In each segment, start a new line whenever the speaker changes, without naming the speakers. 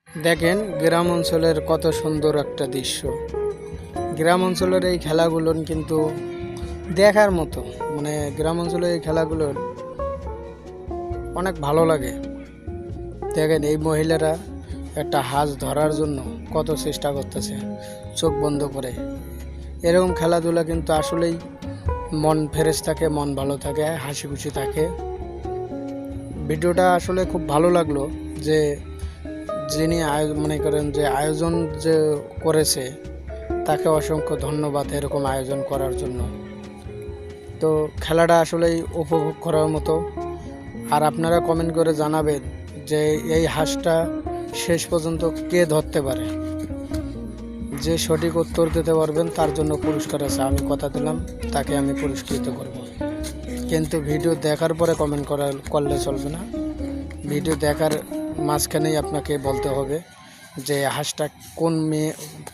দেখেন গ্রাম অঞ্চলের কত সুন্দর একটা দৃশ্য। গ্রাম অঞ্চলের এই খেলাগুলো কিন্তু দেখার মতো, মানে গ্রাম অঞ্চলের এই খেলাগুলো অনেক ভালো লাগে। দেখেন এই মহিলারা একটা হাঁস ধরার জন্য কত চেষ্টা করতেছে চোখ বন্ধ করে। এরকম খেলাধুলা কিন্তু আসলেই মন ফ্রেশ থাকে, মন ভালো থাকে, হাসি খুশি থাকে। ভিডিওটা আসলে খুব ভালো লাগলো যে যিনি মনে করেন যে আয়োজন যে করেছে তাকে অসংখ্য ধন্যবাদ এরকম আয়োজন করার জন্য। তো খেলাটা আসলেই উপভোগ করার মতো। আর আপনারা কমেন্ট করে জানাবেন যে এই হাঁসটা শেষ পর্যন্ত কে ধরতে পারে। যে সঠিক উত্তর দিতে পারবেন তার জন্য পুরস্কার আছে, আমি কথা দিলাম তাকে আমি পুরস্কৃত করব। কিন্তু ভিডিও দেখার পরে কমেন্ট করলে চলবে না। ভিডিও দেখার মাঝখানেই আপনাকে বলতে হবে যে হাঁসটা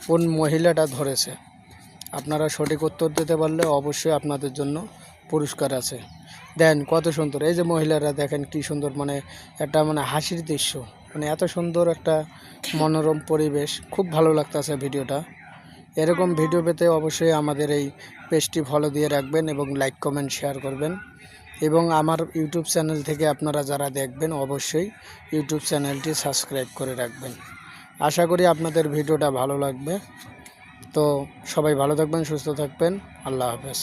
কোন মহিলাটা ধরেছে। আপনারা সঠিক উত্তর দিতে পারলে অবশ্যই আপনাদের জন্য পুরস্কার আছে। দেন কত সুন্দর এই যে মহিলারা, দেখেন কি সুন্দর, মানে একটা মানে হাসির দৃশ্য, মানে এত সুন্দর একটা মনোরম পরিবেশ। খুব ভালো লাগতেছে ভিডিওটা। এরকম ভিডিও পেতে অবশ্যই আমাদের এই পেজটি ফলো দিয়ে রাখবেন এবং লাইক কমেন্ট শেয়ার করবেন। এবং আমার ইউটিউব চ্যানেল থেকে আপনারা যারা দেখবেন অবশ্যই ইউটিউব চ্যানেলটি সাবস্ক্রাইব করে রাখবেন। আশা করি আপনাদের ভিডিওটা ভালো লাগবে। তো সবাই ভালো থাকবেন, সুস্থ থাকবেন। আল্লাহ হাফেজ।